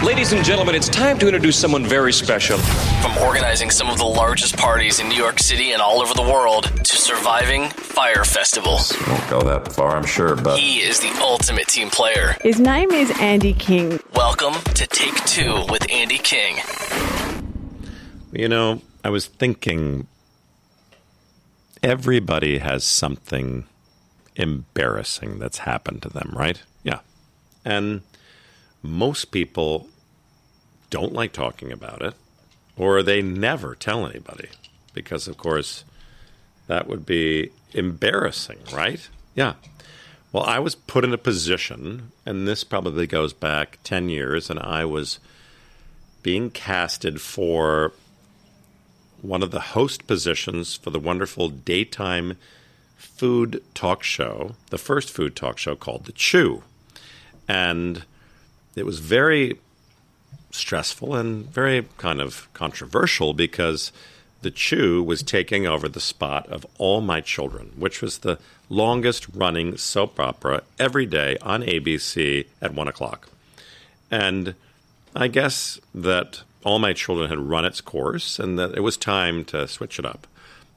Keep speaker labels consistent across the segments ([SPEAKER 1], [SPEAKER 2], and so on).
[SPEAKER 1] Ladies and gentlemen, it's time to introduce someone very special.
[SPEAKER 2] From organizing some of the largest parties in New York City and all over the world to surviving Fyre Festival.
[SPEAKER 3] Won't go that far, I'm sure, but...
[SPEAKER 2] He is the ultimate team player.
[SPEAKER 4] His name is Andy King.
[SPEAKER 2] Welcome to Take Two with Andy King.
[SPEAKER 5] You know, I was thinking everybody has something embarrassing that's happened to them, right? Yeah. And most people don't like talking about it, or they never tell anybody because, of course, that would be embarrassing, right? Yeah. Well, I was put in a position, and this probably goes back 10 years, and I was being casted for one of the host positions for the wonderful daytime food talk show, the first food talk show called The Chew. And it was very stressful and very kind of controversial because The Chew was taking over the spot of All My Children, which was the longest running soap opera every day on ABC at 1 o'clock. And I guess that All My Children had run its course and that it was time to switch it up.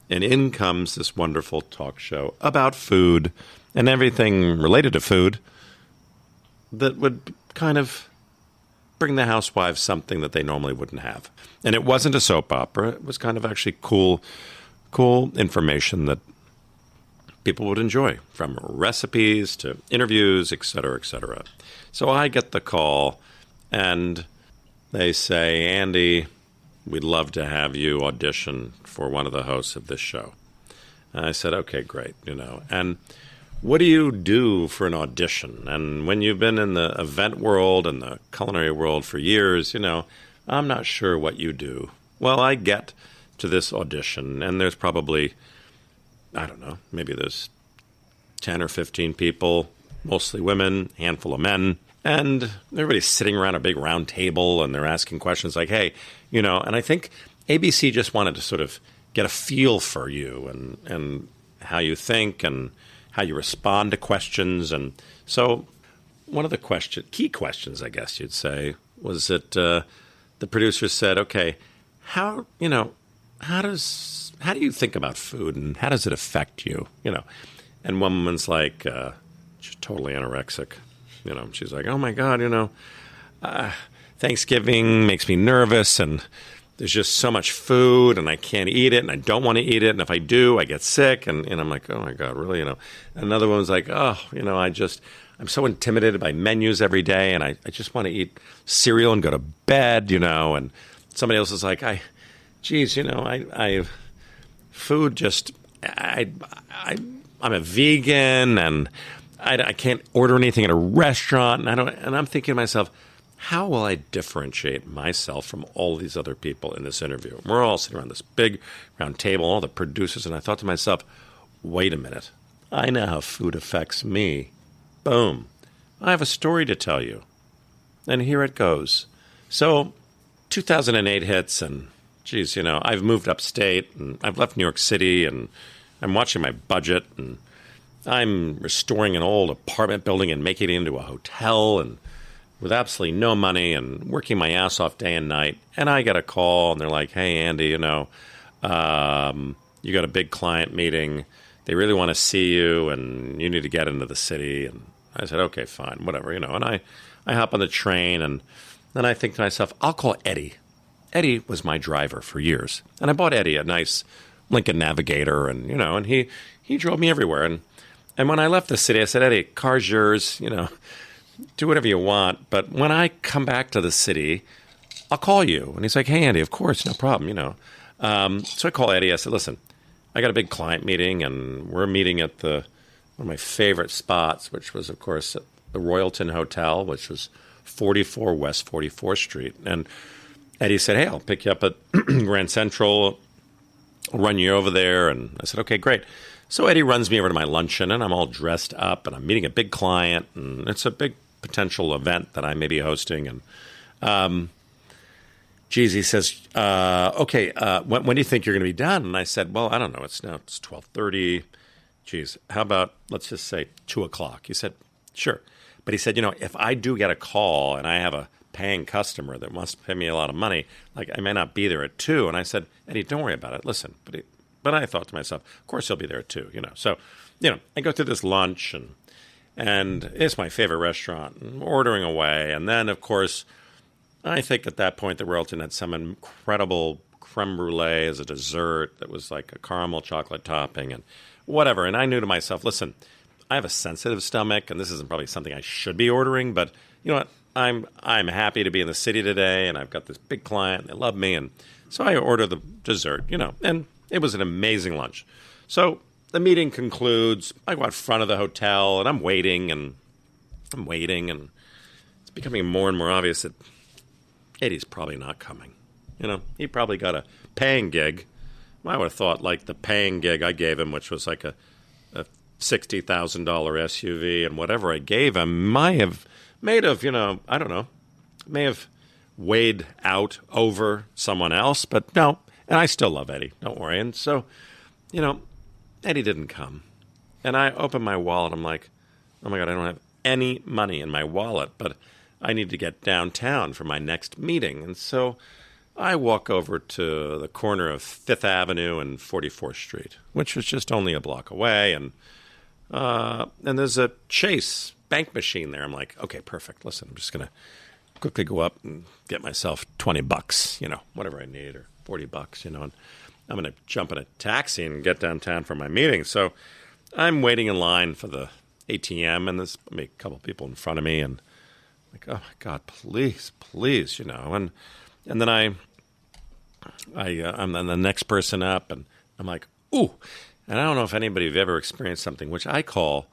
[SPEAKER 5] And in comes this wonderful talk show about food and everything related to food that would kind of bring the housewives something that they normally wouldn't have. And it wasn't a soap opera. It was kind of actually cool information that people would enjoy, from recipes to interviews, et cetera, et cetera. So I get the call, and they say, Andy, we'd love to have you audition for one of the hosts of this show. And I said, okay, great, And what do you do for an audition? And when you've been in the event world and the culinary world for years, I'm not sure what you do. Well, I get to this audition, and there's probably, I don't know, maybe there's 10 or 15 people, mostly women, handful of men, and everybody's sitting around a big round table, and they're asking questions like, hey, and I think ABC just wanted to sort of get a feel for you and how you think and how you respond to questions. And so one of the key questions, I guess you'd say, was that the producers said, okay, how do you think about food and how does it affect you? And one woman's like, she's totally anorexic. She's like, oh my God, Thanksgiving makes me nervous and there's just so much food and I can't eat it and I don't want to eat it. And if I do, I get sick. And I'm like, oh my God, really? Another one's like, oh, I'm so intimidated by menus every day and I just want to eat cereal and go to bed, And somebody else is like, food just, I'm a vegan and I can't order anything at a restaurant. And I'm thinking to myself, how will I differentiate myself from all these other people in this interview? And we're all sitting around this big round table, all the producers, and I thought to myself, wait a minute. I know how food affects me. Boom. I have a story to tell you. And here it goes. So 2008 hits, and I've moved upstate, and I've left New York City, and I'm watching my budget, and I'm restoring an old apartment building and making it into a hotel, and with absolutely no money and working my ass off day and night. And I get a call, and they're like, hey, Andy, you got a big client meeting. They really want to see you, and you need to get into the city. And I said, okay, fine, whatever, And I hop on the train, and then I think to myself, I'll call Eddie. Eddie was my driver for years. And I bought Eddie a nice Lincoln Navigator, and, and he drove me everywhere. And when I left the city, I said, Eddie, car's yours, do whatever you want. But when I come back to the city, I'll call you. And he's like, hey, Andy, of course, no problem, So I call Eddie. I said, listen, I got a big client meeting, and we're meeting at one of my favorite spots, which was, of course, the Royalton Hotel, which was 44 West 44th Street. And Eddie said, hey, I'll pick you up at Grand Central. I'll run you over there. And I said, okay, great. So Eddie runs me over to my luncheon, and I'm all dressed up, and I'm meeting a big client, and it's a big potential event that I may be hosting. And he says, okay, when do you think you're going to be done? And I said, well, I don't know. It's 12:30. How about, let's just say 2 o'clock? He said, sure. But he said, if I do get a call and I have a paying customer that wants to pay me a lot of money. Like, I may not be there at 2. And I said, Eddie, don't worry about it. Listen. But I thought to myself, of course he'll be there at 2, So, I go through this lunch, and it's my favorite restaurant. I'm ordering away. And then, of course, I think at that point the Royalton had some incredible creme brulee as a dessert that was like a caramel chocolate topping and whatever. And I knew to myself, listen, I have a sensitive stomach, and this isn't probably something I should be ordering, but you know what? I'm happy to be in the city today, and I've got this big client, and they love me, and so I order the dessert, and it was an amazing lunch. So the meeting concludes. I go out front of the hotel, and I'm waiting, and it's becoming more and more obvious that Eddie's probably not coming. He probably got a paying gig. I would have thought like the paying gig I gave him, which was like a $60,000 SUV, and whatever I gave him may have weighed out over someone else, but no. And I still love Eddie, don't worry. And so, Eddie didn't come. And I opened my wallet. I'm like, oh my God, I don't have any money in my wallet, but I need to get downtown for my next meeting. And so I walk over to the corner of 5th Avenue and 44th Street, which was just only a block away. And there's a Chase bank machine there. I'm like, okay, perfect. Listen, I'm just going to quickly go up and get myself $20, whatever I need, or $40, and I'm going to jump in a taxi and get downtown for my meeting. So I'm waiting in line for the ATM, and there's a couple of people in front of me, and I'm like, oh my God, please, and then I'm the next person up, and I'm like, ooh, and I don't know if anybody have ever experienced something which I call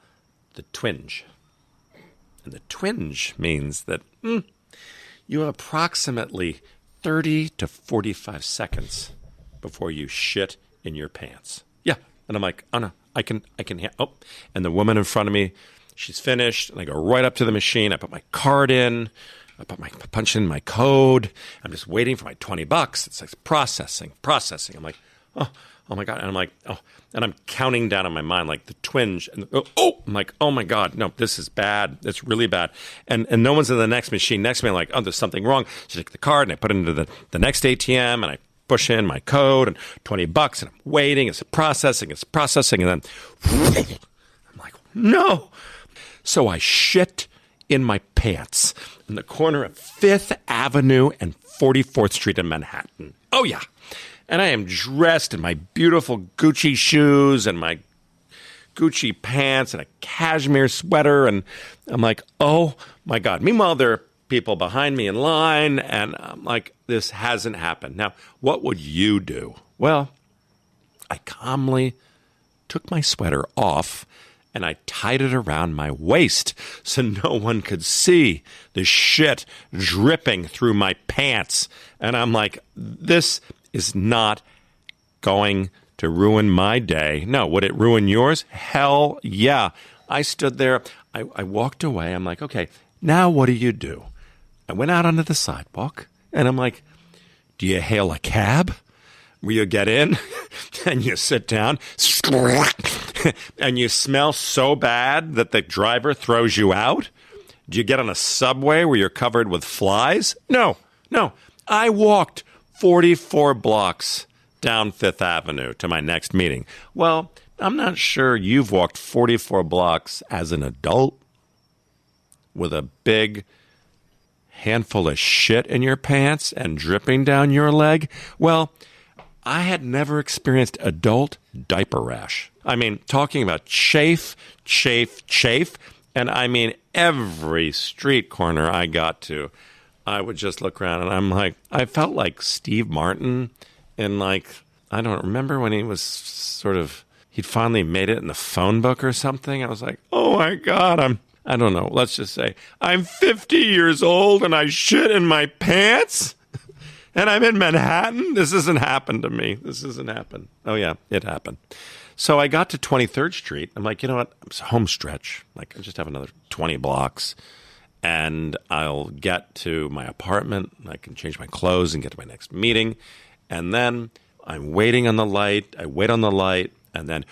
[SPEAKER 5] the twinge. And the twinge means that you have approximately 30 to 45 seconds before you shit in your pants. Yeah. And I'm like, oh no, I can, oh. And the woman in front of me, she's finished. And I go right up to the machine. I put my card in. I punch in my code. I'm just waiting for my $20. It's like processing. I'm like, oh my God. And I'm like, oh, and I'm counting down in my mind, like the twinge. And I'm like, oh my God, no, this is bad. It's really bad. And no one's in the next machine next to me. I'm like, oh, there's something wrong. So I take the card and I put it into the next ATM, and I push in my code and $20, and I'm waiting. It's processing. And then I'm like, no. So I shit in my pants in the corner of 5th Avenue and 44th Street in Manhattan. Oh, yeah. And I am dressed in my beautiful Gucci shoes and my Gucci pants and a cashmere sweater. And I'm like, oh, my God. Meanwhile, there are people behind me in line, and I'm like, this hasn't happened. Now, what would you do? Well, I calmly took my sweater off, and I tied it around my waist so no one could see the shit dripping through my pants. And I'm like, this is not going to ruin my day. No, would it ruin yours? Hell yeah. I stood there. I walked away. I'm like, okay, now what do you do? I went out onto the sidewalk, and I'm like, do you hail a cab? Where you get in and you sit down and you smell so bad that the driver throws you out? Do you get on a subway where you're covered with flies? No. I walked 44 blocks down 5th Avenue to my next meeting. Well, I'm not sure you've walked 44 blocks as an adult with a big handful of shit in your pants and dripping down your leg. Well, I had never experienced adult diaper rash. I mean, talking about chafe, and I mean every street corner I got to, I would just look around, and I'm like, I felt like Steve Martin in, like, I don't remember when he was he'd finally made it in the phone book or something. I was like, oh my God, I don't know, let's just say I'm 50 years old and I shit in my pants? And I'm in Manhattan? This hasn't happened to me. This hasn't happened. Oh, yeah, it happened. So I got to 23rd Street. I'm like, you know what? It's a home stretch. Like, I just have another 20 blocks, and I'll get to my apartment. I can change my clothes and get to my next meeting. And then I'm waiting on the light. I wait on the light, and then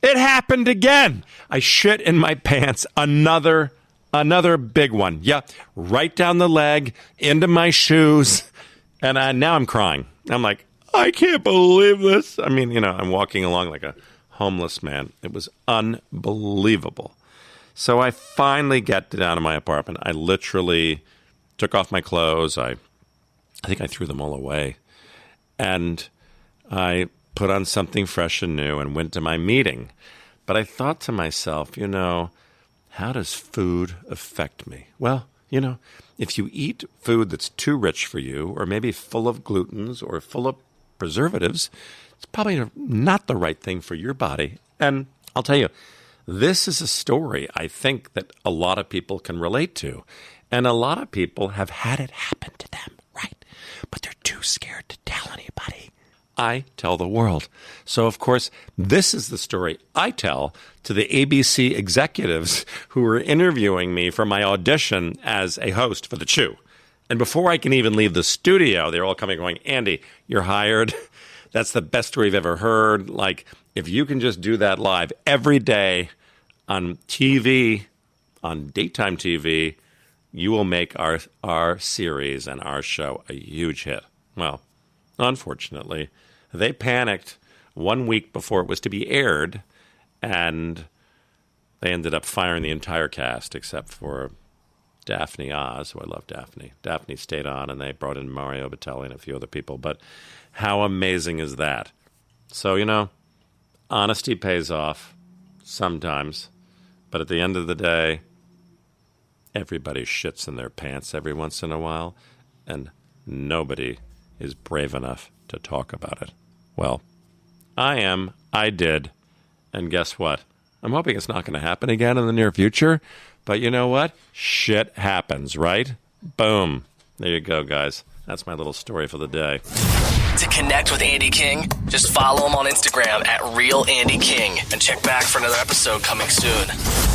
[SPEAKER 5] it happened again. I shit in my pants another Another big one. Yeah, right down the leg, into my shoes. And now I'm crying. I'm like, I can't believe this. I mean, I'm walking along like a homeless man. It was unbelievable. So I finally get down to my apartment. I literally took off my clothes. I think I threw them all away. And I put on something fresh and new and went to my meeting. But I thought to myself, how does food affect me? Well, if you eat food that's too rich for you, or maybe full of glutens or full of preservatives, it's probably not the right thing for your body. And I'll tell you, this is a story I think that a lot of people can relate to. And a lot of people have had it happen to them, right? But they're too scared to tell anybody. I tell the world. So, of course, this is the story I tell to the ABC executives who were interviewing me for my audition as a host for The Chew. And before I can even leave the studio, they're all coming going, Andy, you're hired. That's the best story you've ever heard. Like, if you can just do that live every day on TV, on daytime TV, you will make our series and our show a huge hit. Well, unfortunately, they panicked 1 week before it was to be aired, and they ended up firing the entire cast except for Daphne Oz, who I love Daphne. Daphne stayed on, and they brought in Mario Batali and a few other people. But how amazing is that? So, honesty pays off sometimes, but at the end of the day, everybody shits in their pants every once in a while, and nobody is brave enough to talk about it. Well, I am. I did. And guess what? I'm hoping it's not going to happen again in the near future. But you know what? Shit happens, right? Boom. There you go, guys. That's my little story for the day.
[SPEAKER 2] To connect with Andy King, just follow him on Instagram at RealAndyKing and check back for another episode coming soon.